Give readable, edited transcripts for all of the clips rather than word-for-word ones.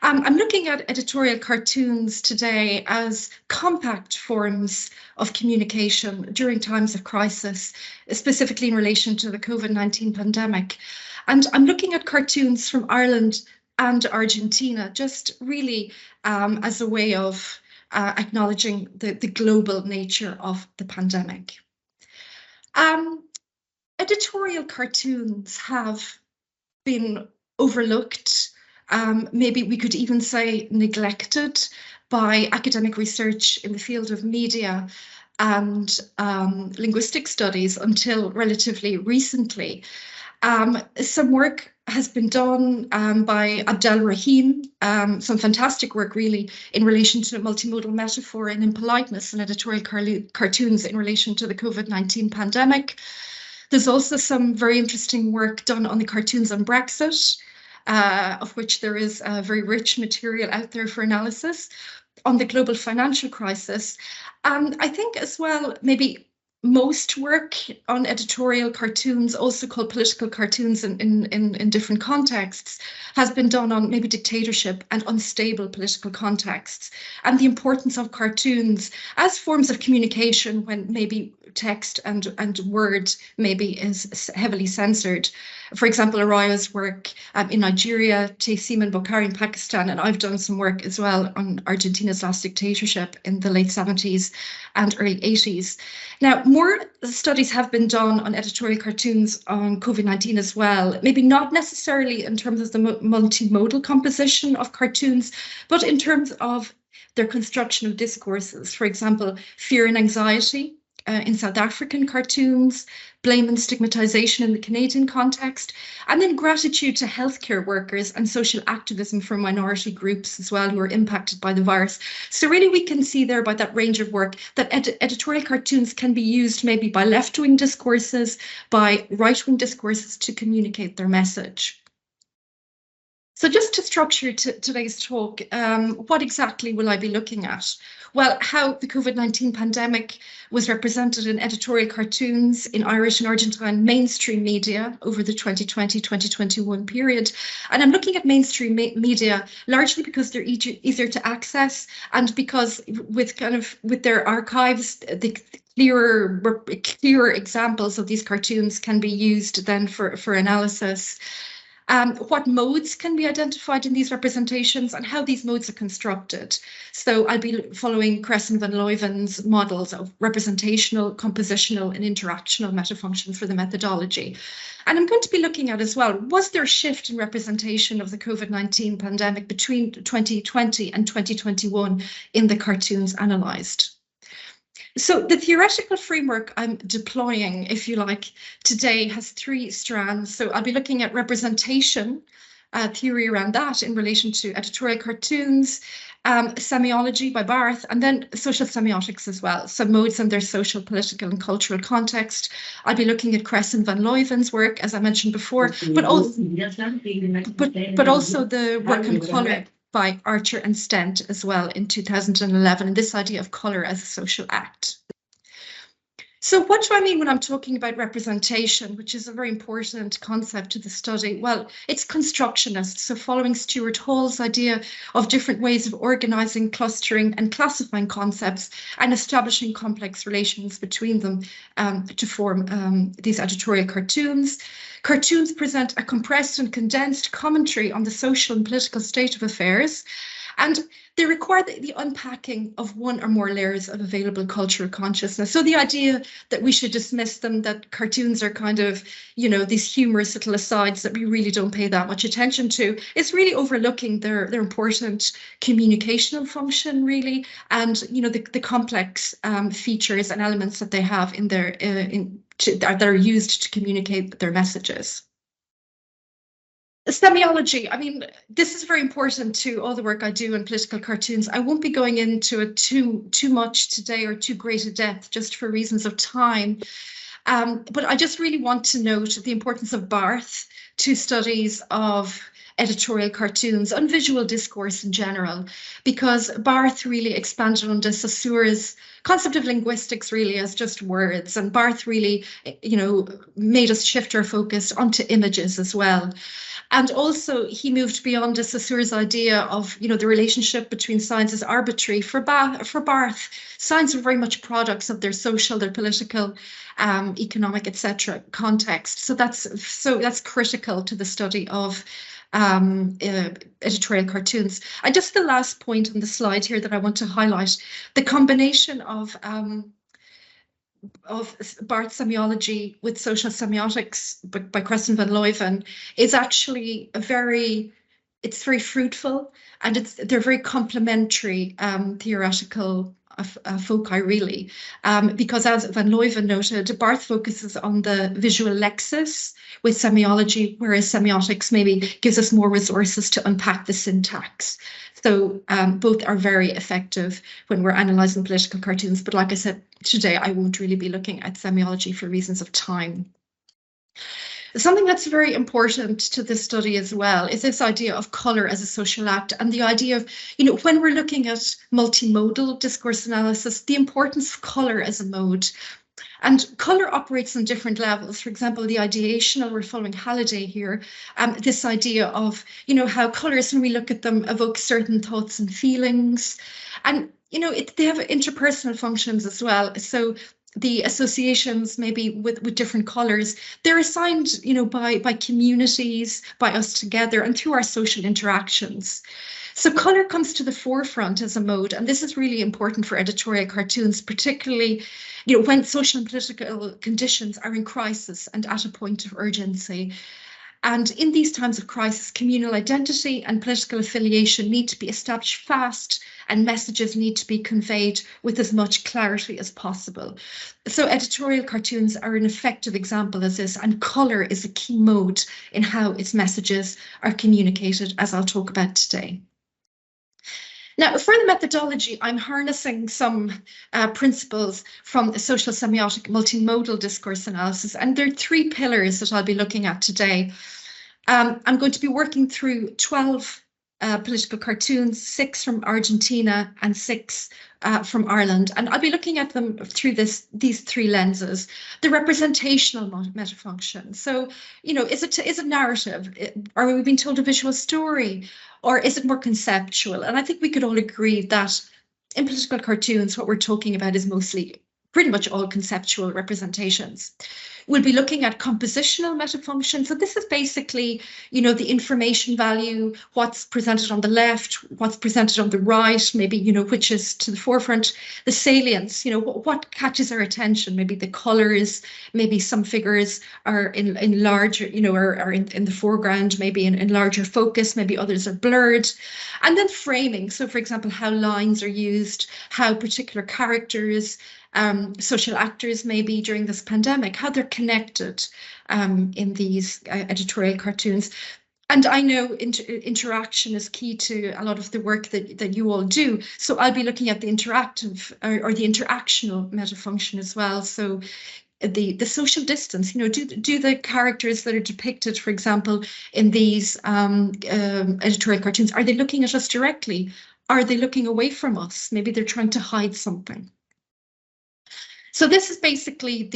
I'm looking at editorial cartoons today as compact forms of communication during times of crisis, specifically in relation to the COVID-19 pandemic. And I'm looking at cartoons from Ireland and Argentina, just really as a way of acknowledging the global nature of the pandemic. Editorial cartoons have been overlooked, maybe we could even say neglected by academic research in the field of media and linguistic studies until relatively recently. Some work has been done by Abdel Rahim, some fantastic work really in relation to multimodal metaphor and impoliteness in editorial cartoons in relation to the COVID-19 pandemic. There's also some very interesting work done on the cartoons on Brexit, of which there is very rich material out there for analysis, on the global financial crisis. I think as well, maybe most work on editorial cartoons, also called political cartoons in different contexts, has been done on maybe dictatorship and unstable political contexts, and the importance of cartoons as forms of communication when maybe text and word maybe is heavily censored. For example, Araya's work in Nigeria, Tayseem Bokhari in Pakistan, and I've done some work as well on Argentina's last dictatorship in the late 70s and early 80s. Now, more studies have been done on editorial cartoons on COVID-19 as well, maybe not necessarily in terms of the multimodal composition of cartoons, but in terms of their construction of discourses. For example, fear and anxiety in South African cartoons, blame and stigmatization in the Canadian context, and then gratitude to healthcare workers and social activism for minority groups as well who are impacted by the virus. So really we can see there by that range of work that editorial cartoons can be used maybe by left-wing discourses, by right-wing discourses to communicate their message. So just to structure today's talk, what exactly will I be looking at? Well, how the COVID-19 pandemic was represented in editorial cartoons in Irish and Argentine mainstream media over the 2020-2021 period. And I'm looking at mainstream media largely because they're easier to access, and because with their archives, the clearer examples of these cartoons can be used then for analysis. What modes can be identified in these representations and how these modes are constructed. So I'll be following Cresson van Leuven's models of representational, compositional and interactional metafunctions for the methodology. And I'm going to be looking at as well, was there a shift in representation of the COVID-19 pandemic between 2020 and 2021 in the cartoons analysed? So the theoretical framework I'm deploying, if you like, today has three strands. So I'll be looking at representation, theory around that in relation to editorial cartoons, semiology by Barth, and then social semiotics as well. So modes and their social, political and cultural context. I'll be looking at Cresson van Leuven's work, as I mentioned before, but also the work on colour by Archer and Stent as well in 2011, and this idea of colour as a social act. So what do I mean when I'm talking about representation, which is a very important concept to the study? Well, it's constructionist, so following Stuart Hall's idea of different ways of organising, clustering and classifying concepts and establishing complex relations between them to form these editorial cartoons. Cartoons present a compressed and condensed commentary on the social and political state of affairs, and they require the unpacking of one or more layers of available cultural consciousness. So the idea that we should dismiss them, that cartoons are kind of, you know, these humorous little asides that we really don't pay that much attention to, is really overlooking their important communicational function, really, and, you know, the complex features and elements that they have in their that are used to communicate their messages. Semiology, I mean, this is very important to all the work I do in political cartoons. I won't be going into it too much today or too great a depth just for reasons of time. But I just really want to note the importance of Barth to studies of editorial cartoons and visual discourse in general, because Barth really expanded on de Saussure's concept of linguistics really as just words, and Barth really, you know, made us shift our focus onto images as well. And also he moved beyond de Saussure's idea of, the relationship between science is arbitrary. For Barth, science are very much products of their social, their political, economic, etc. context. So that's critical to the study of editorial cartoons. And just the last point on the slide here that I want to highlight, the combination of Barth semiology with social semiotics by Creston van Leuven is actually it's very fruitful, and they're very complementary theoretical foci, really, because as Van Leuven noted, Barth focuses on the visual lexis with semiology, whereas semiotics maybe gives us more resources to unpack the syntax. So both are very effective when we're analysing political cartoons. But like I said, today I won't really be looking at semiology for reasons of time. Something that's very important to this study as well is this idea of colour as a social act, and the idea of, when we're looking at multimodal discourse analysis, the importance of colour as a mode. And colour operates on different levels. For example, the ideational, we're following Halliday here, this idea of, how colours, when we look at them, evoke certain thoughts and feelings. And, they have interpersonal functions as well. So the associations maybe with different colours, they're assigned, by communities, by us together, and through our social interactions. So colour comes to the forefront as a mode, and this is really important for editorial cartoons, particularly, when social and political conditions are in crisis and at a point of urgency. And in these times of crisis, communal identity and political affiliation need to be established fast, and messages need to be conveyed with as much clarity as possible. So editorial cartoons are an effective example of this, and colour is a key mode in how its messages are communicated, as I'll talk about today. Now, for the methodology, I'm harnessing some principles from the social semiotic multimodal discourse analysis, and there are 3 pillars that I'll be looking at today. I'm going to be working through 12 political cartoons, 6 from Argentina and 6 from Ireland, and I'll be looking at them through these 3 lenses. The representational metafunction. So, is it narrative? Are we being told a visual story? Or is it more conceptual? And I think we could all agree that in political cartoons, what we're talking about is pretty much all conceptual representations. We'll be looking at compositional metafunction. So this is basically, the information value, what's presented on the left, what's presented on the right, maybe, which is to the forefront, the salience, what catches our attention, maybe the colors, maybe some figures are in larger, are in the foreground, maybe in larger focus, maybe others are blurred. And then framing. So for example, how lines are used, how particular characters, social actors maybe during this pandemic, how they're connected in these editorial cartoons. And I know interaction is key to a lot of the work that you all do. So I'll be looking at the interactive or the interactional metafunction as well. So the social distance, do the characters that are depicted, for example, in these editorial cartoons, are they looking at us directly? Are they looking away from us? Maybe they're trying to hide something. So this is basically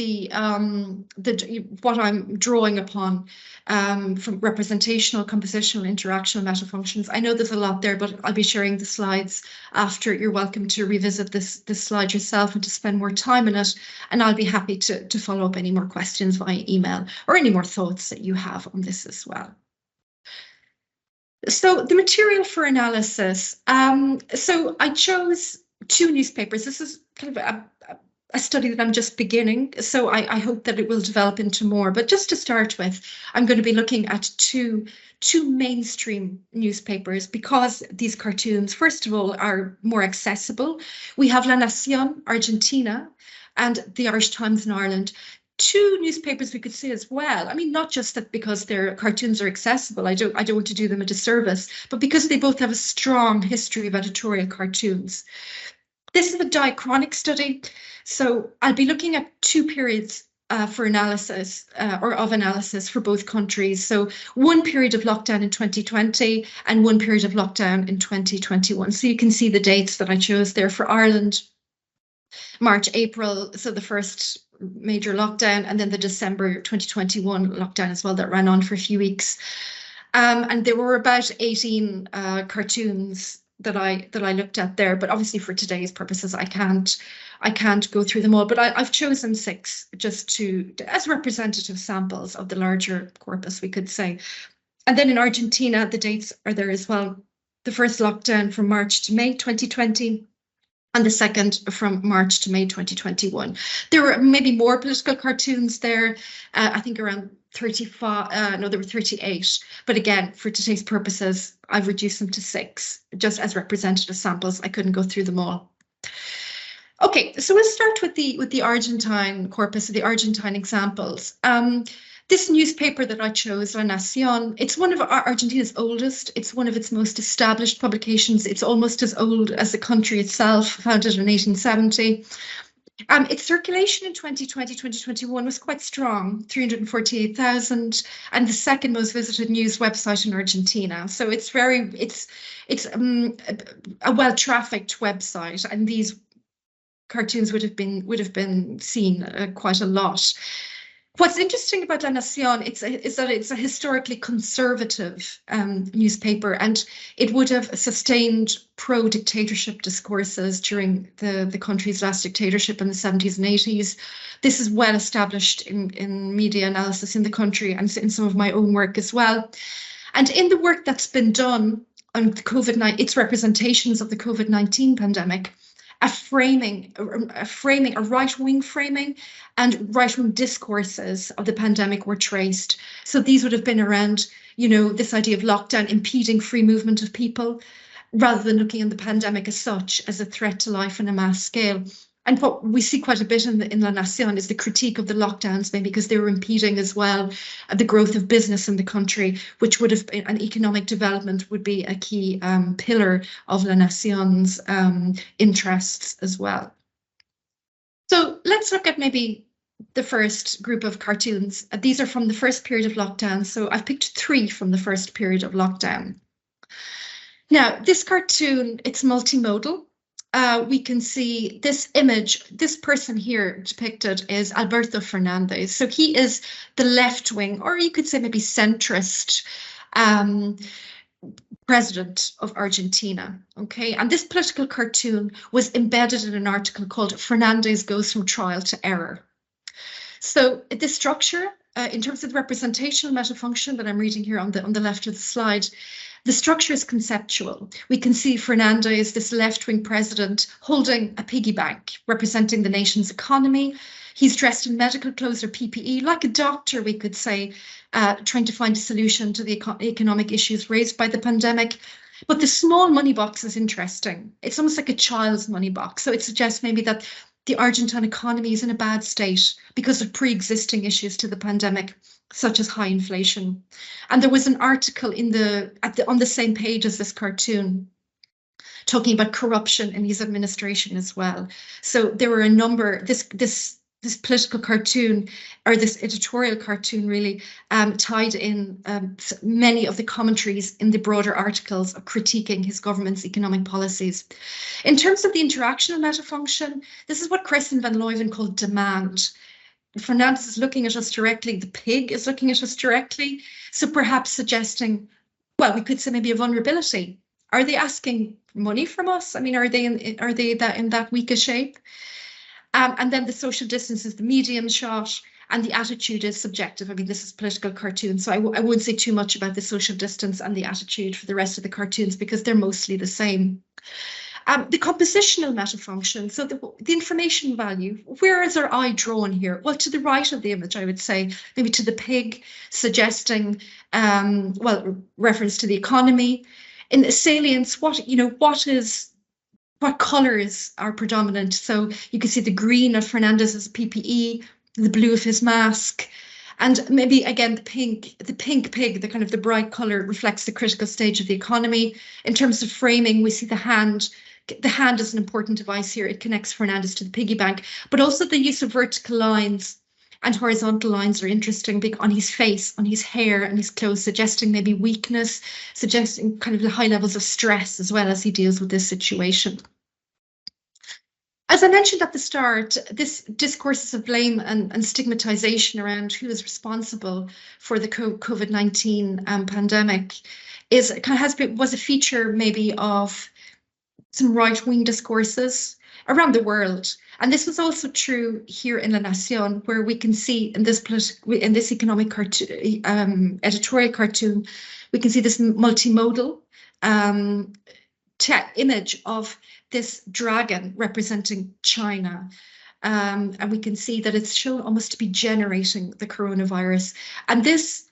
what I'm drawing upon from representational, compositional, interactional metafunctions. I know there's a lot there, but I'll be sharing the slides after. You're welcome to revisit this slide yourself and to spend more time in it. And I'll be happy to follow up any more questions via email or any more thoughts that you have on this as well. So the material for analysis. So I chose 2 newspapers. This is kind of a study that I'm just beginning, so I hope that it will develop into more. But just to start with, I'm going to be looking at two mainstream newspapers, because these cartoons, first of all, are more accessible. We have La Nación, Argentina, and the Irish Times in Ireland. 2 newspapers we could say as well. I mean, not just that because their cartoons are accessible, I don't want to do them a disservice, but because they both have a strong history of editorial cartoons. This is a diachronic study, so I'll be looking at 2 periods for analysis or of analysis for both countries. So one period of lockdown in 2020 and one period of lockdown in 2021. So you can see the dates that I chose there for Ireland. March, April, so the first major lockdown, and then the December 2021 lockdown as well that ran on for a few weeks. And there were about 18 cartoons that I looked at there, but obviously for today's purposes, I can't go through them all. But I've chosen 6 just as representative samples of the larger corpus, we could say. And then in Argentina, the dates are there as well. The first lockdown from March to May 2020. And the second from March to May 2021. There were maybe more political cartoons there, I think around 35, no, there were 38. But again, for today's purposes, I've reduced them to 6, just as representative samples. I couldn't go through them all. Okay, so we'll start with the Argentine corpus, the Argentine examples. This newspaper that I chose, La Nación, it's one of Argentina's oldest. It's one of its most established publications. It's almost as old as the country itself, founded in 1870. Its circulation in 2020, 2021 was quite strong, 348,000, and the second most visited news website in Argentina. So it's a well-trafficked website, and these cartoons would have been seen quite a lot. What's interesting about La Nación is that it's a historically conservative newspaper, and it would have sustained pro-dictatorship discourses during the country's last dictatorship in the 70s and 80s. This is well established in media analysis in the country and in some of my own work as well. And in the work that's been done on COVID-19, its representations of the COVID-19 pandemic, a right-wing framing and right-wing discourses of the pandemic were traced. So these would have been around, this idea of lockdown impeding free movement of people, rather than looking at the pandemic as such, as a threat to life on a mass scale. And what we see quite a bit in La Nación is the critique of the lockdowns, maybe because they were impeding as well the growth of business in the country, which would have been, and economic development would be a key pillar of La Nación's interests as well. So let's look at maybe the first group of cartoons. These are from the first period of lockdown. So I've picked 3 from the first period of lockdown. Now, this cartoon, it's multimodal. We can see this image, this person here depicted is Alberto Fernandez. So he is the left wing, or you could say maybe centrist president of Argentina. Okay, and this political cartoon was embedded in an article called Fernandez Goes from Trial to Error. So the structure, in terms of the representational metafunction that I'm reading here on the left of the slide, the structure is conceptual. We can see Fernandez, this left-wing president, holding a piggy bank representing the nation's economy. He's dressed in medical clothes or PPE, like a doctor, we could say, trying to find a solution to the economic issues raised by the pandemic. But the small money box is interesting. It's almost like a child's money box. So it suggests maybe that the Argentine economy is in a bad state because of pre-existing issues to the pandemic, such as high inflation. And there was an article on the same page as this cartoon talking about corruption in his administration as well. So there were a number, this political cartoon, or this editorial cartoon really, tied in many of the commentaries in the broader articles of critiquing his government's economic policies. In terms of the interactional metafunction, this is what Kristen van Leuven called demand. Fernandez is looking at us directly, the pig is looking at us directly, so perhaps suggesting, well, we could say maybe a vulnerability. Are they asking money from us? I mean, are they in that weaker shape? And then the social distance is the medium shot, and the attitude is subjective. I mean, this is political cartoon, so I won't say too much about the social distance and the attitude for the rest of the cartoons because they're mostly the same. The compositional metafunction, so the information value, where is our eye drawn here? Well, to the right of the image, I would say, maybe to the pig, suggesting, well, reference to the economy. In the salience, what colours are predominant? So you can see the green of Fernandez's PPE, the blue of his mask, and maybe again the pink pig, the kind of the bright colour reflects the critical stage of the economy. In terms of framing, we see the hand. The hand is an important device here. It connects Fernandez to the piggy bank, but also the use of vertical lines and horizontal lines are interesting on his face, on his hair and his clothes, suggesting maybe weakness, suggesting kind of the high levels of stress as well as he deals with this situation. As I mentioned at the start, this discourses of blame and stigmatization around who is responsible for the COVID-19 pandemic was a feature maybe of some right-wing discourses around the world. And this was also true here in La Nación, where we can see in this economic cartoon, editorial cartoon, we can see this multimodal image of this dragon representing China. And we can see that it's shown almost to be generating the coronavirus. And this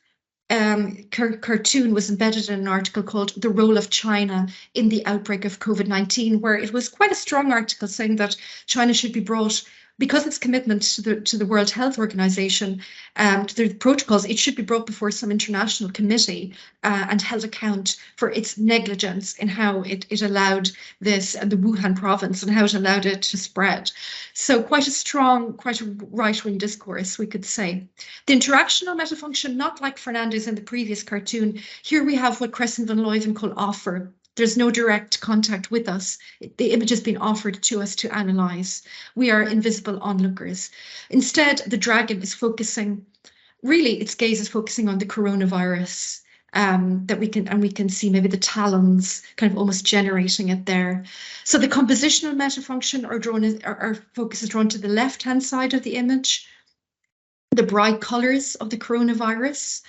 cartoon was embedded in an article called The Role of China in the Outbreak of COVID-19, where it was quite a strong article saying that China should be brought, because its commitment to the World Health Organization, to the protocols, it should be brought before some international committee and held account for its negligence in how it allowed this, and the Wuhan province, and how it allowed it to spread. So quite a strong, quite a right-wing discourse, we could say. The interactional metafunction, not like Fernandez in the previous cartoon, here we have what Crescent van Leuven call offer. There's no direct contact with us. The image has been offered to us to analyze. We are invisible onlookers. Instead, the dragon is focusing, really its gaze is focusing on the coronavirus, that we can see maybe the talons kind of almost generating it there. So the compositional metafunction our focus is drawn to the left-hand side of the image, the bright colors of the coronavirus.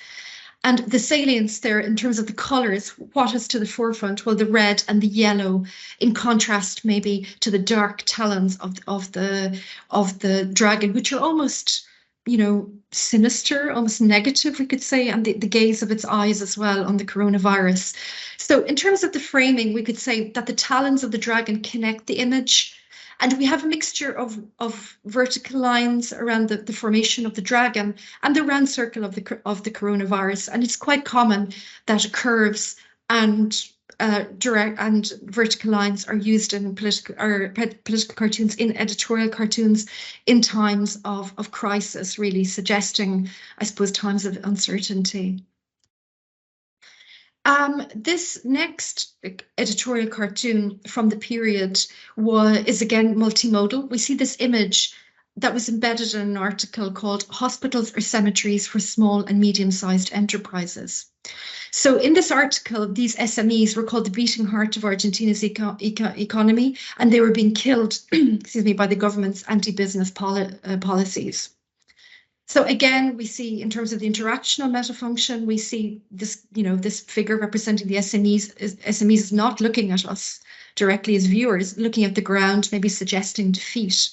And the salience there in terms of the colours, what is to the forefront? Well, the red and the yellow, in contrast maybe to the dark talons of the dragon, which are almost, you know, sinister, almost negative, we could say, and the gaze of its eyes as well on the coronavirus. So in terms of the framing, we could say that the talons of the dragon connect the image. And we have a mixture of vertical lines around the formation of the dragon and the round circle of the coronavirus. And it's quite common that curves and direct and vertical lines are used in political cartoons, in editorial cartoons, in times of crisis, really suggesting, I suppose, times of uncertainty. This next editorial cartoon from the period is again multimodal. We see this image that was embedded in an article called Hospitals or Cemeteries for Small and Medium-Sized Enterprises. So in this article, these SMEs were called the beating heart of Argentina's economy, and they were being killed, excuse me, by the government's anti-business policies. So again, we see in terms of the interactional metafunction, we see this, you know, this figure representing the SMEs. SMEs is not looking at us directly as viewers, looking at the ground, maybe suggesting defeat.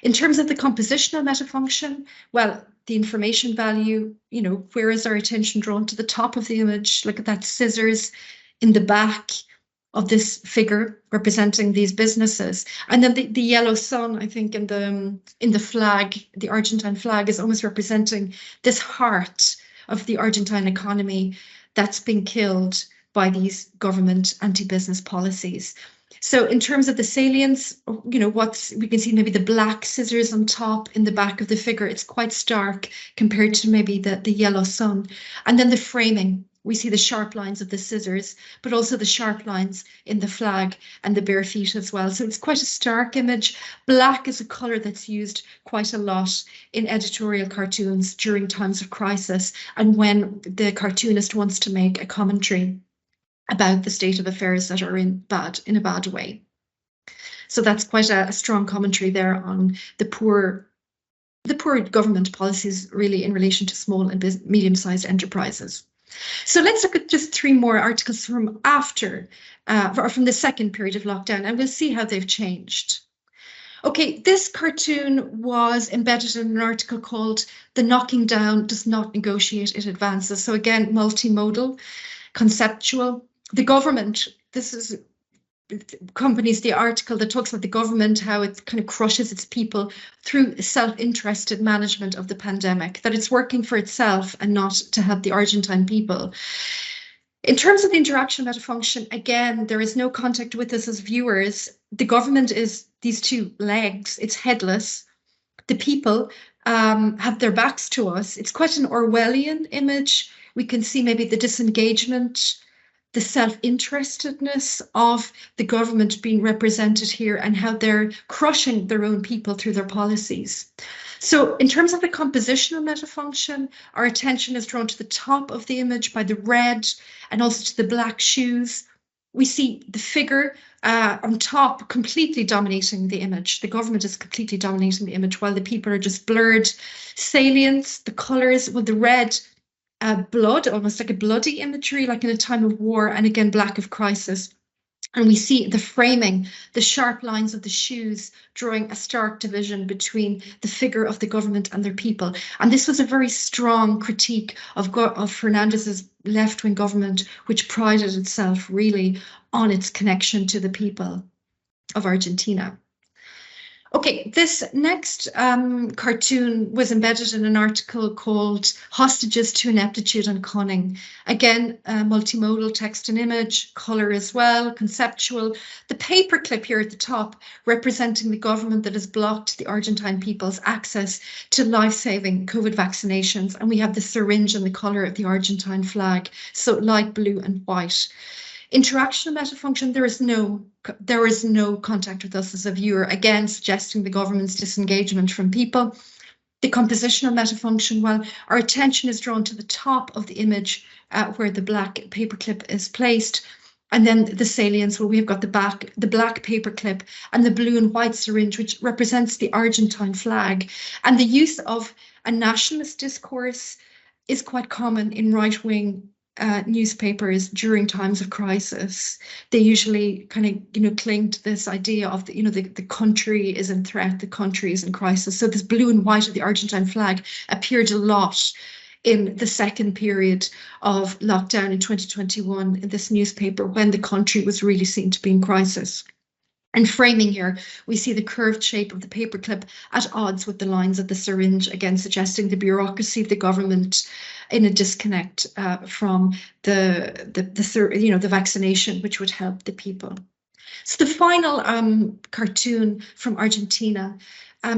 In terms of the compositional metafunction, well, the information value, you know, where is our attention drawn? To the top of the image? Look at that scissors in the back of this figure representing these businesses. And then the yellow sun, I think, in the flag, the Argentine flag, is almost representing this heart of the Argentine economy that's been killed by these government anti-business policies. So in terms of the salience, you know, we can see maybe the black scissors on top in the back of the figure. It's quite stark compared to maybe the yellow sun. And then the framing, we see the sharp lines of the scissors, but also the sharp lines in the flag and the bare feet as well. So it's quite a stark image. Black is a colour that's used quite a lot in editorial cartoons during times of crisis, and when the cartoonist wants to make a commentary about the state of affairs that are in a bad way. So that's quite a strong commentary there on the poor government policies, really, in relation to small and medium-sized enterprises. So let's look at just 3 more articles from after, or from the second period of lockdown, and we'll see how they've changed. Okay, this cartoon was embedded in an article called "The Knocking Down Does Not Negotiate, It Advances." So again, multimodal, conceptual. The government, this is accompanies the article that talks about the government, how it kind of crushes its people through self-interested management of the pandemic, that it's working for itself and not to help the Argentine people. In terms of the interaction metafunction, again, there is no contact with us as viewers. The government is these 2 legs, it's headless. The people have their backs to us. It's quite an Orwellian image. We can see maybe the disengagement the self-interestedness of the government being represented here and how they're crushing their own people through their policies. So in terms of the compositional metafunction, our attention is drawn to the top of the image by the red and also to the black shoes. We see the figure on top completely dominating the image. The government is completely dominating the image while the people are just blurred. Salience, the colors with the red, blood, almost like a bloody imagery, like in a time of war, and again, black of crisis. And we see the framing, the sharp lines of the shoes, drawing a stark division between the figure of the government and their people. And this was a very strong critique of Fernandez's left-wing government, which prided itself really on its connection to the people of Argentina. Okay, this next cartoon was embedded in an article called Hostages to Ineptitude and Cunning. Again, multimodal text and image, colour as well, conceptual. The paperclip here at the top representing the government that has blocked the Argentine people's access to life-saving COVID vaccinations. And we have the syringe and the colour of the Argentine flag, so light blue and white. Interaction metafunction, there is no contact with us as a viewer, again suggesting the government's disengagement from people. The compositional metafunction, well, our attention is drawn to the top of the image where the black paperclip is placed, and then the salience, where we've got the black paperclip and the blue and white syringe, which represents the Argentine flag. And the use of a nationalist discourse is quite common in right-wing newspapers during times of crisis. They usually kind of, cling to this idea of the country is in threat, the country is in crisis. So this blue and white of the Argentine flag appeared a lot in the second period of lockdown in 2021 in this newspaper when the country was really seen to be in crisis. And framing here, we see the curved shape of the paperclip at odds with the lines of the syringe, again suggesting the bureaucracy of the government in a disconnect from the vaccination, which would help the people. So the final cartoon from Argentina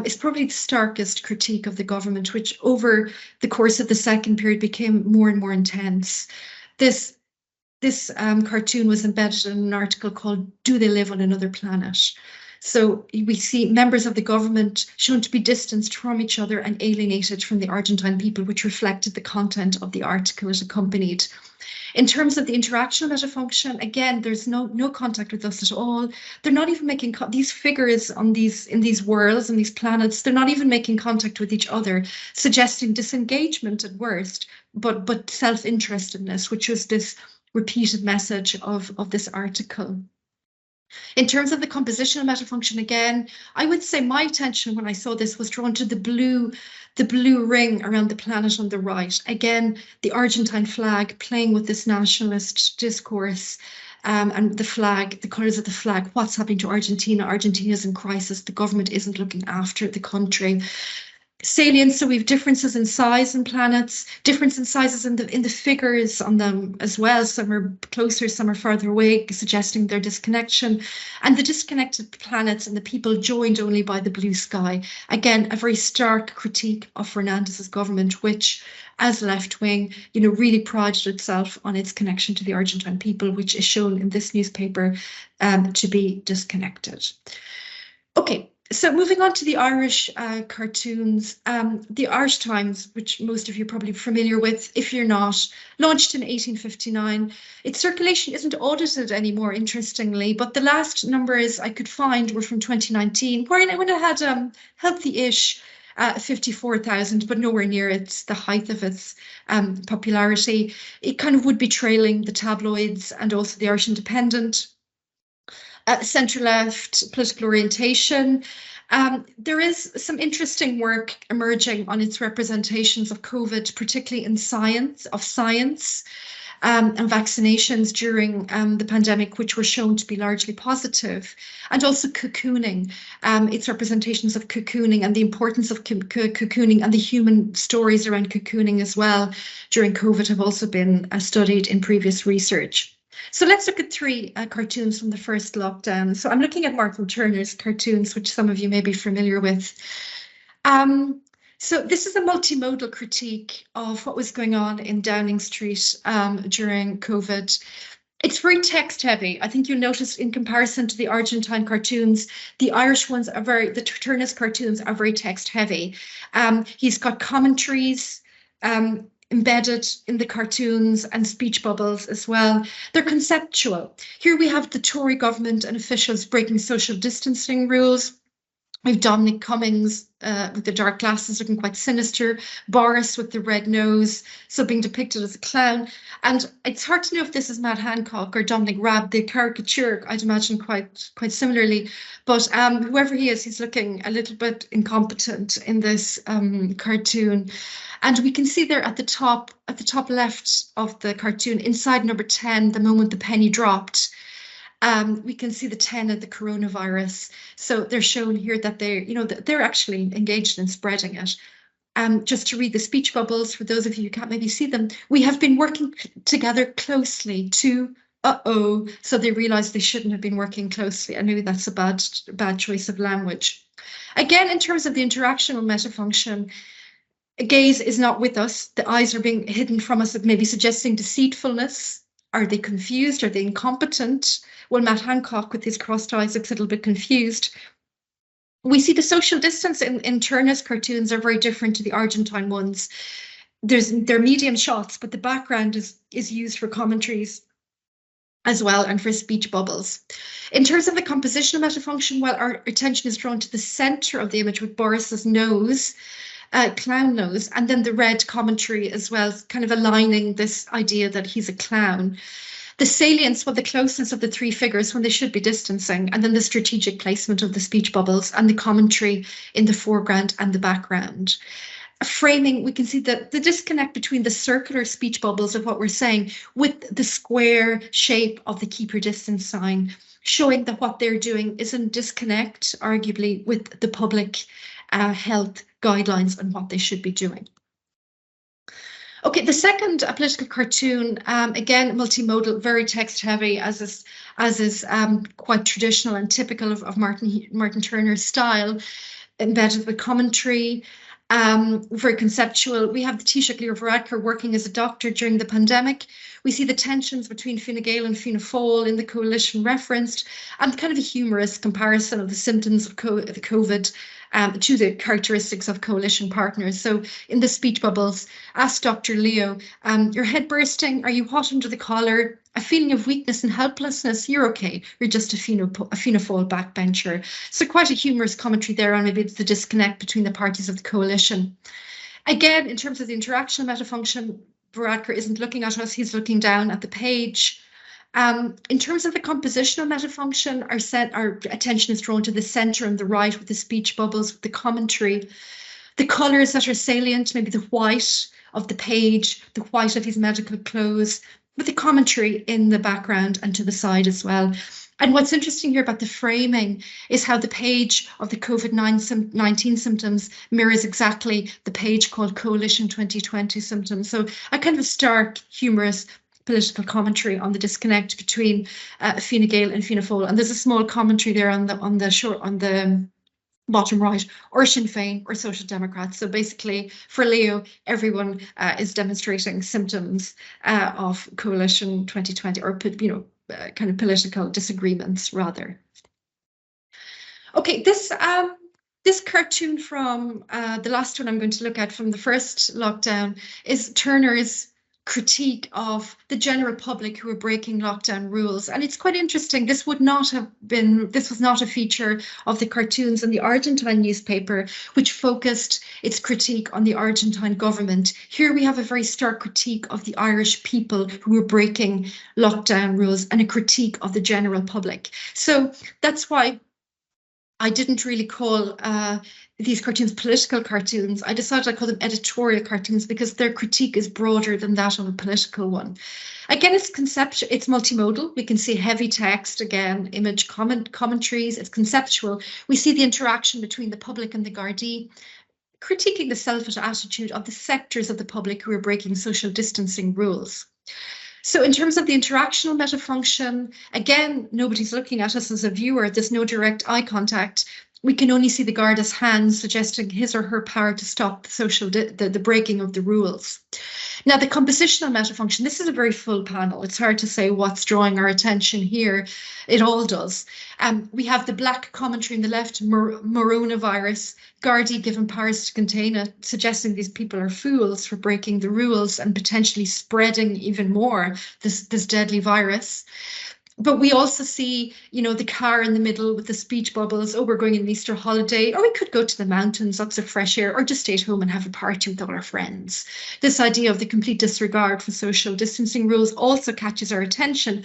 is probably the starkest critique of the government, which over the course of the second period became more and more intense. This cartoon was embedded in an article called "Do They Live on Another Planet?" So we see members of the government shown to be distanced from each other and alienated from the Argentine people, which reflected the content of the article it accompanied. In terms of the interactional metafunction, again, there's no contact with us at all. They're not even making these figures in these worlds and these planets. They're not even making contact with each other, suggesting disengagement at worst, but self-interestedness, which was this repeated message of this article. In terms of the compositional metafunction, again, I would say my attention when I saw this was drawn to the blue ring around the planet on the right. Again, the Argentine flag playing with this nationalist discourse, and the flag, the colours of the flag, what's happening to Argentina? Argentina's in crisis, the government isn't looking after the country. Salience, so we have differences in size in planets, difference in sizes in the figures on them as well. Some are closer, some are farther away, suggesting their disconnection. And the disconnected planets and the people joined only by the blue sky. Again, a very stark critique of Fernandez's government, which, as left-wing, really prided itself on its connection to the Argentine people, which is shown in this newspaper to be disconnected. Okay. So moving on to the Irish cartoons, the Irish Times, which most of you are probably familiar with, if you're not, launched in 1859. Its circulation isn't audited anymore, interestingly, but the last numbers I could find were from 2019, when it had healthy-ish 54,000, but nowhere near the height of its popularity. It kind of would be trailing the tabloids and also the Irish Independent. Centre-left political orientation. There is some interesting work emerging on its representations of COVID, particularly in science, and vaccinations during the pandemic, which were shown to be largely positive, and also cocooning, its representations of cocooning and the importance of cocooning and the human stories around cocooning as well during COVID have also been studied in previous research. So let's look at three cartoons from the first lockdown. So I'm looking at Martin Turner's cartoons, which some of you may be familiar with. So this is a multimodal critique of what was going on in Downing Street during COVID. It's very text heavy. I think you'll notice in comparison to the Argentine cartoons, the Irish ones are the Turnus cartoons are very text heavy. He's got commentaries embedded in the cartoons and speech bubbles as well. They're conceptual. Here we have the Tory government and officials breaking social distancing rules. We've Dominic Cummings with the dark glasses looking quite sinister, Boris with the red nose, so being depicted as a clown. And it's hard to know if this is Matt Hancock or Dominic Raab, the caricature, I'd imagine quite similarly. But whoever he is, he's looking a little bit incompetent in this cartoon. And we can see there at the top left of the cartoon, inside number 10, the moment the penny dropped, we can see the 10 of the coronavirus. So they're shown here that they're actually engaged in spreading it. Just to read the speech bubbles, for those of you who can't maybe see them, we have been working together closely to, so they realize they shouldn't have been working closely. And maybe that's a bad choice of language. Again, in terms of the interactional metafunction, gaze is not with us. The eyes are being hidden from us, maybe suggesting deceitfulness. Are they confused? Are they incompetent? Well, Matt Hancock with his crossed eyes looks a little bit confused. We see the social distance in Turnus cartoons are very different to the Argentine ones. They're medium shots, but the background is used for commentaries as well and for speech bubbles. In terms of the compositional metafunction, well, our attention is drawn to the center of the image with Boris's nose, clown nose, and then the red commentary as well, kind of aligning this idea that he's a clown. The salience, well, the closeness of the three figures when they should be distancing, and then the strategic placement of the speech bubbles and the commentary in the foreground and the background. Framing, we can see the disconnect between the circular speech bubbles of what we're saying with the square shape of the keep your distance sign, showing that what they're doing is in disconnect, arguably, with the public health guidelines and what they should be doing. Okay, the second political cartoon, again, multimodal, very text heavy, as is quite traditional and typical of Martin Turner's style, embedded with commentary, very conceptual. We have the Taoiseach Leo Varadkar working as a doctor during the pandemic. We see the tensions between Fine Gael and Fianna Fáil in the coalition referenced, and kind of a humorous comparison of the symptoms of the COVID to the characteristics of coalition partners. So in the speech bubbles, ask Dr. Leo, your head bursting, are you hot under the collar? A feeling of weakness and helplessness, you're okay, you're just a Fianna Fáil backbencher. So quite a humorous commentary there on maybe it's the disconnect between the parties of the coalition. Again, in terms of the interactional metafunction, Varadkar isn't looking at us, he's looking down at the page. In terms of the compositional metafunction, our attention is drawn to the center and the right with the speech bubbles, with the commentary, the colours that are salient, maybe the white of the page, the white of his medical clothes, with the commentary in the background and to the side as well. And what's interesting here about the framing is how the page of the COVID-19 symptoms mirrors exactly the page called Coalition 2020 symptoms. So a kind of a stark, humorous political commentary on the disconnect between Fine Gael and Fianna Fáil. And there's a small commentary there on the bottom right, or Sinn Féin or Social Democrats. So basically, for Leo, everyone is demonstrating symptoms of Coalition 2020, or kind of political disagreements rather. Okay, this cartoon from the last one I'm going to look at from the first lockdown is Turner's critique of the general public who are breaking lockdown rules. And it's quite interesting. This was not a feature of the cartoons in the Argentine newspaper, which focused its critique on the Argentine government. Here we have a very stark critique of the Irish people who were breaking lockdown rules and a critique of the general public. So that's why I didn't really call these cartoons political cartoons. I decided I'd call them editorial cartoons because their critique is broader than that of a political one. Again, it's conceptual, it's multimodal. We can see heavy text, again, image commentaries, it's conceptual. We see the interaction between the public and the Gardaí, critiquing the selfish attitude of the sectors of the public who are breaking social distancing rules. So in terms of the interactional metafunction, again, nobody's looking at us as a viewer. There's no direct eye contact. We can only see the Garda's hands suggesting his or her power to stop the breaking of the rules. Now, the compositional metafunction, this is a very full panel. It's hard to say what's drawing our attention here. It all does. We have the black commentary on the left, Muireann, Gardaí given powers to contain it, suggesting these people are fools for breaking the rules and potentially spreading even more this deadly virus. But we also see, the car in the middle with the speech bubbles. Oh, we're going on an Easter holiday, or we could go to the mountains, lots of fresh air, or just stay at home and have a party with all our friends. This idea of the complete disregard for social distancing rules also catches our attention.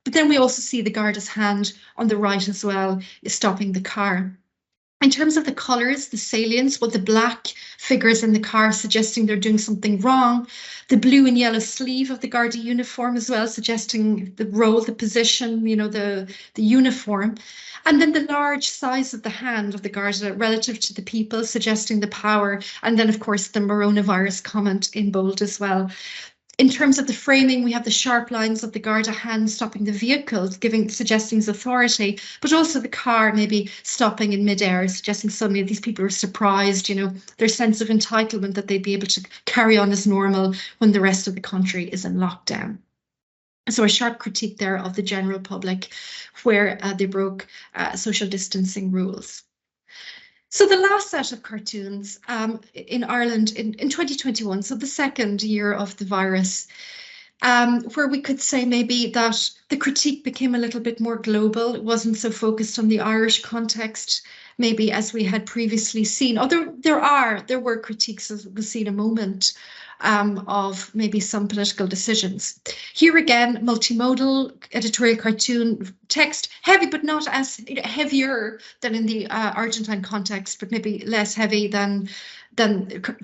But then we also see the Garda's hand on the right as well, is stopping the car. In terms of the colours, the salience, the black figures in the car suggesting they're doing something wrong. The blue and yellow sleeve of the Garda uniform as well, suggesting the role, the position, the uniform. And then the large size of the hand of the Garda relative to the people, suggesting the power. And then, of course, the coronavirus comment in bold as well. In terms of the framing, we have the sharp lines of the Garda hand stopping the vehicle, suggesting his authority, but also the car maybe stopping in midair, suggesting suddenly these people are surprised, their sense of entitlement that they'd be able to carry on as normal when the rest of the country is in lockdown. So a sharp critique there of the general public where they broke social distancing rules. So the last set of cartoons in Ireland in 2021, so the second year of the virus, where we could say maybe that the critique became a little bit more global. It wasn't so focused on the Irish context, maybe as we had previously seen. Although there were critiques, as we'll see in a moment, of maybe some political decisions. Here again, multimodal editorial cartoon text, heavy but not as heavier than in the Argentine context, but maybe less heavy than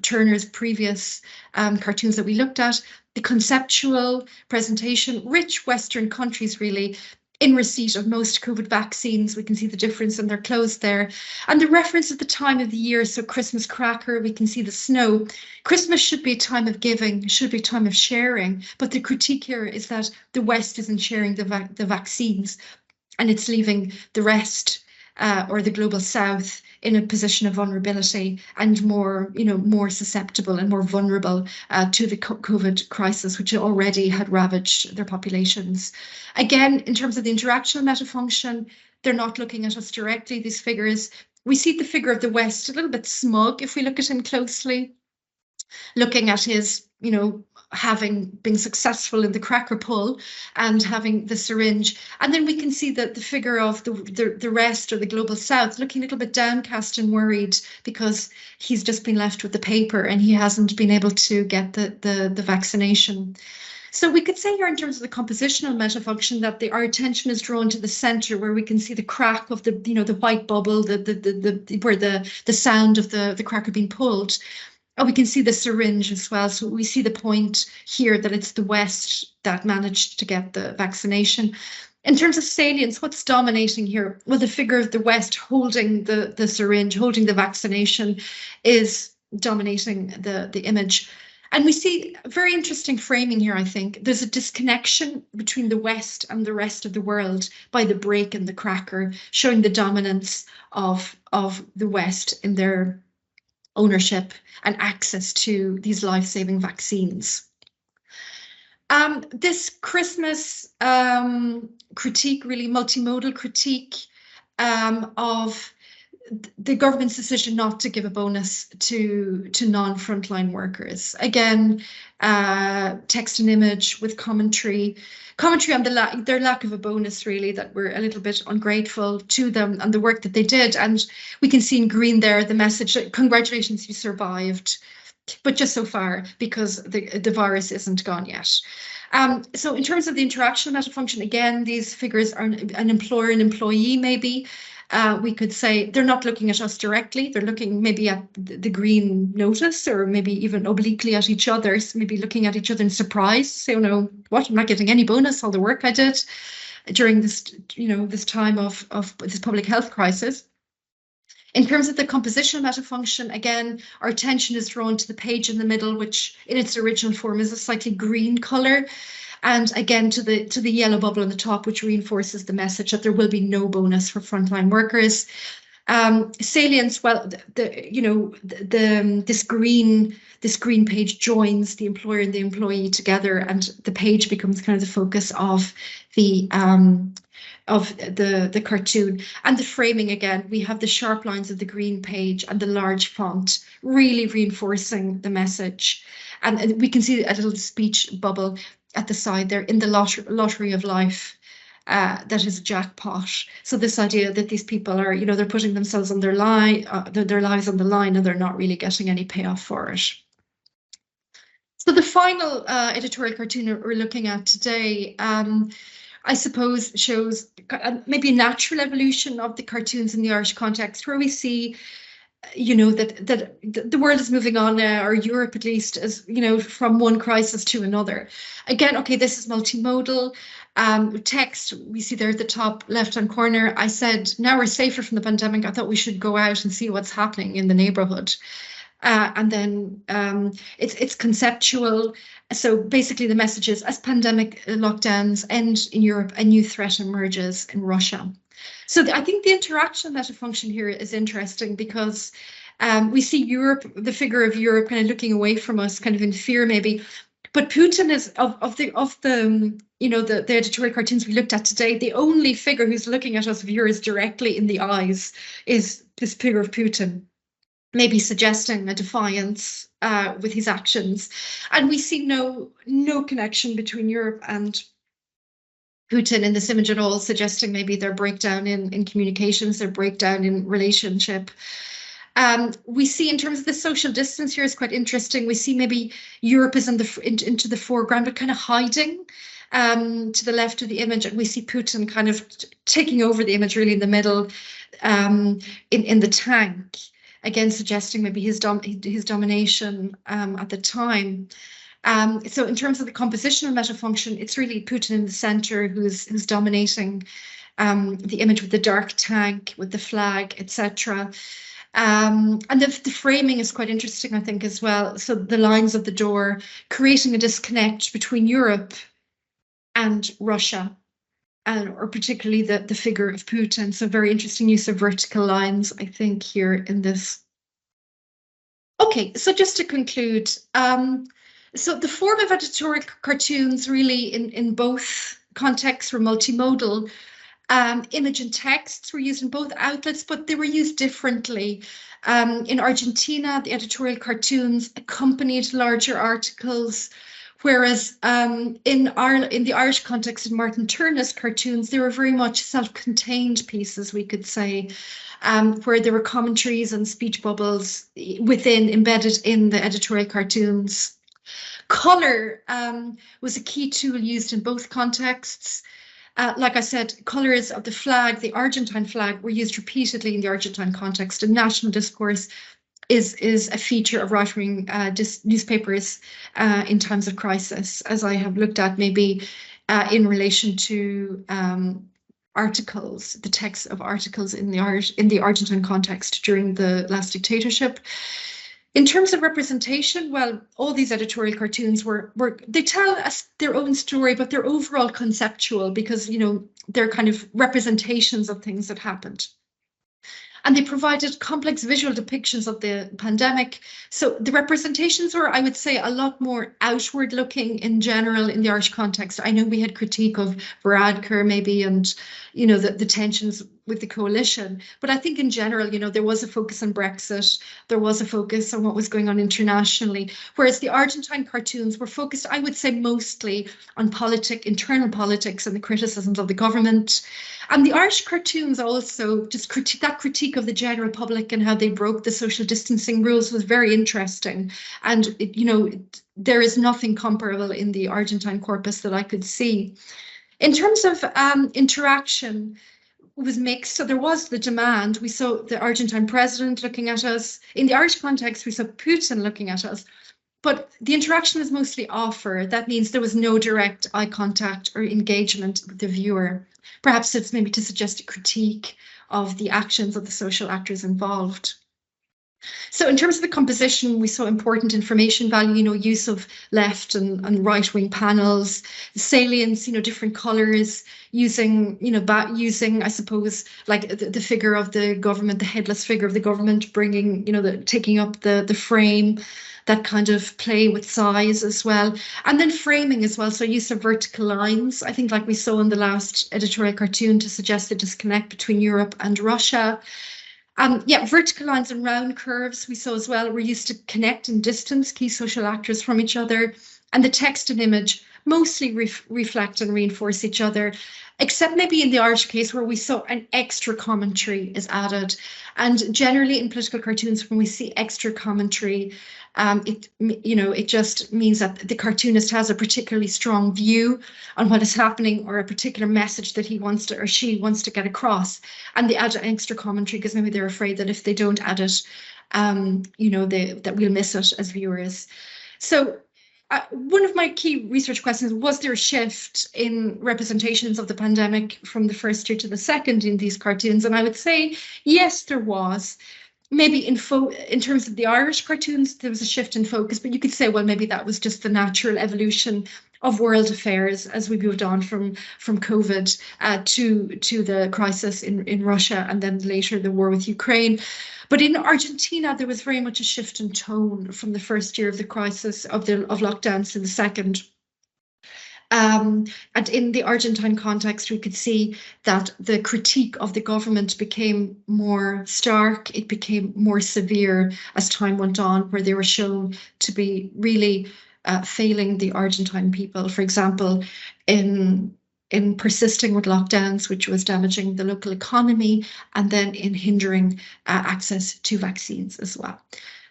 Turner's previous cartoons that we looked at. The conceptual presentation, rich Western countries really, in receipt of most COVID vaccines. We can see the difference in their clothes there. And the reference at the time of the year, so Christmas cracker, we can see the snow. Christmas should be a time of giving, should be a time of sharing. But the critique here is that the West isn't sharing the vaccines, and it's leaving the rest or the global South in a position of vulnerability and more susceptible and more vulnerable to the COVID crisis, which already had ravaged their populations. Again, in terms of the interactional metafunction, they're not looking at us directly, these figures. We see the figure of the West a little bit smug if we look at him closely, looking at his, having been successful in the cracker pull and having the syringe. And then we can see that the figure of the rest or the global South looking a little bit downcast and worried because he's just been left with the paper and he hasn't been able to get the vaccination. So we could say here in terms of the compositional metafunction that our attention is drawn to the center where we can see the crack of the white bubble, where the sound of the cracker being pulled. Oh, we can see the syringe as well. So we see the point here that it's the West that managed to get the vaccination. In terms of salience, what's dominating here? Well, the figure of the West holding the syringe, holding the vaccination is dominating the image. And we see a very interesting framing here, I think. There's a disconnection between the West and the rest of the world by the break in the cracker, showing the dominance of the West in their ownership and access to these life-saving vaccines. This Christmas critique, really multimodal critique of the government's decision not to give a bonus to non-frontline workers. Again, text and image with commentary on their lack of a bonus, really, that we're a little bit ungrateful to them and the work that they did. And we can see in green there the message that congratulations, you survived, but just so far because the virus isn't gone yet. So in terms of the interactional metafunction, again, these figures are an employer and employee maybe. We could say they're not looking at us directly, they're looking maybe at the green notice or maybe even obliquely at each other, so maybe looking at each other in surprise, say, what, I'm not getting any bonus, all the work I did during this, this time of this public health crisis. In terms of the compositional metafunction, again, our attention is drawn to the page in the middle, which in its original form is a slightly green color. And again, to the yellow bubble on the top, which reinforces the message that there will be no bonus for frontline workers. Salience, well, this green page joins the employer and the employee together, and the page becomes kind of the focus of the cartoon. And the framing, again, we have the sharp lines of the green page and the large font, really reinforcing the message. And we can see a little speech bubble at the side there, in the lottery of life. That is a jackpot. So this idea that these people are, they're putting themselves on their lives on the line, and they're not really getting any payoff for it. So the final editorial cartoon we're looking at today, I suppose, shows maybe a natural evolution of the cartoons in the Irish context, where we see, that the world is moving on now, or Europe at least, as from one crisis to another. Again, okay, this is multimodal. Text, we see there at the top left-hand corner. I said, now we're safer from the pandemic. I thought we should go out and see what's happening in the neighborhood. And then it's conceptual. So basically the message is, as pandemic lockdowns end in Europe, a new threat emerges in Russia. So I think the interaction meta function here is interesting, because we see Europe, the figure of Europe, kind of looking away from us, kind of in fear maybe. But Putin is of the editorial cartoons we looked at today, the only figure who's looking at us viewers directly in the eyes is this figure of Putin, maybe suggesting a defiance with his actions. And we see no connection between Europe and Putin in this image at all, suggesting maybe their breakdown in communications, their breakdown in relationship. We see, in terms of the social distance here, is quite interesting. We see maybe Europe is into the foreground, but kind of hiding to the left of the image, and we see Putin kind of taking over the image, really in the middle, in the tank, again suggesting maybe his domination at the time. So in terms of the compositional meta function, it's really Putin in the center who's dominating the image, with the dark tank, with the flag, etc. And the framing is quite interesting, I think, as well. So the lines of the door, creating a disconnect between Europe and Russia, or particularly the figure of Putin. So very interesting use of vertical lines, I think, here in this. Okay, so just to conclude, so the form of editorial cartoons really in both contexts were multimodal. Image and texts were used in both outlets, but they were used differently. In Argentina, the editorial cartoons accompanied larger articles, whereas in the Irish context, in Martin Turner's cartoons, they were very much self-contained pieces, we could say, where there were commentaries and speech bubbles embedded in the editorial cartoons. Colour was a key tool used in both contexts. Like I said, colours of the flag, the Argentine flag, were used repeatedly in the Argentine context, and national discourse is a feature of right-wing newspapers in times of crisis, as I have looked at maybe in relation to articles, the text of articles in the Argentine context during the last dictatorship. In terms of representation, well, all these editorial cartoons they tell us their own story, but they're overall conceptual, because, they're kind of representations of things that happened. And they provided complex visual depictions of the pandemic. So the representations were, I would say, a lot more outward looking in general in the Irish context. I know we had critique of Varadkar maybe, and, the tensions with the coalition. But I think in general, there was a focus on Brexit. There was a focus on what was going on internationally, whereas the Argentine cartoons were focused, I would say, mostly on internal politics and the criticisms of the government. And the Irish cartoons also just critique of the general public and how they broke the social distancing rules was very interesting. And, there is nothing comparable in the Argentine corpus that I could see. In terms of interaction, it was mixed. So there was the demand. We saw the Argentine president looking at us. In the Irish context, we saw Putin looking at us. But the interaction was mostly offer. That means there was no direct eye contact or engagement with the viewer. Perhaps it's maybe to suggest a critique of the actions of the social actors involved. So in terms of the composition, we saw important information value, use of left and right-wing panels, salience, different colors, using, using, I suppose, like the figure of the government, the headless figure of the government, bringing, taking up the frame, that kind of play with size as well. And then framing as well. So use of vertical lines, I think like we saw in the last editorial cartoon, to suggest the disconnect between Europe and Russia. Yeah, vertical lines and round curves we saw as well. We're used to connect and distance key social actors from each other. And the text and image mostly reflect and reinforce each other, except maybe in the Irish case where we saw an extra commentary is added. And generally in political cartoons, when we see extra commentary, it just means that the cartoonist has a particularly strong view on what is happening, or a particular message that he wants to, or she wants to get across. And they add extra commentary because maybe they're afraid that if they don't add it, that we'll miss it as viewers. So one of my key research questions was there a shift in representations of the pandemic from the first year to the second in these cartoons? And I would say, yes, there was. Maybe in terms of the Irish cartoons, there was a shift in focus, but you could say, well, maybe that was just the natural evolution of world affairs as we moved on from COVID to the crisis in Russia, and then later the war with Ukraine. But in Argentina, there was very much a shift in tone from the first year of the crisis of lockdowns to the second. And in the Argentine context, we could see that the critique of the government became more stark. It became more severe as time went on, where they were shown to be really failing the Argentine people. For example, in persisting with lockdowns, which was damaging the local economy, and then in hindering access to vaccines as well.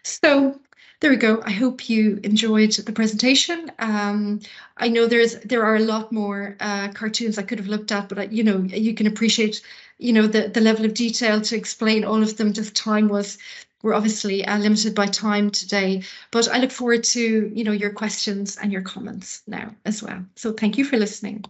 So there we go. I hope you enjoyed the presentation. I know there are a lot more cartoons I could have looked at, but you can appreciate the level of detail to explain all of them. Just we're obviously limited by time today, but I look forward to your questions and your comments now as well. So thank you for listening.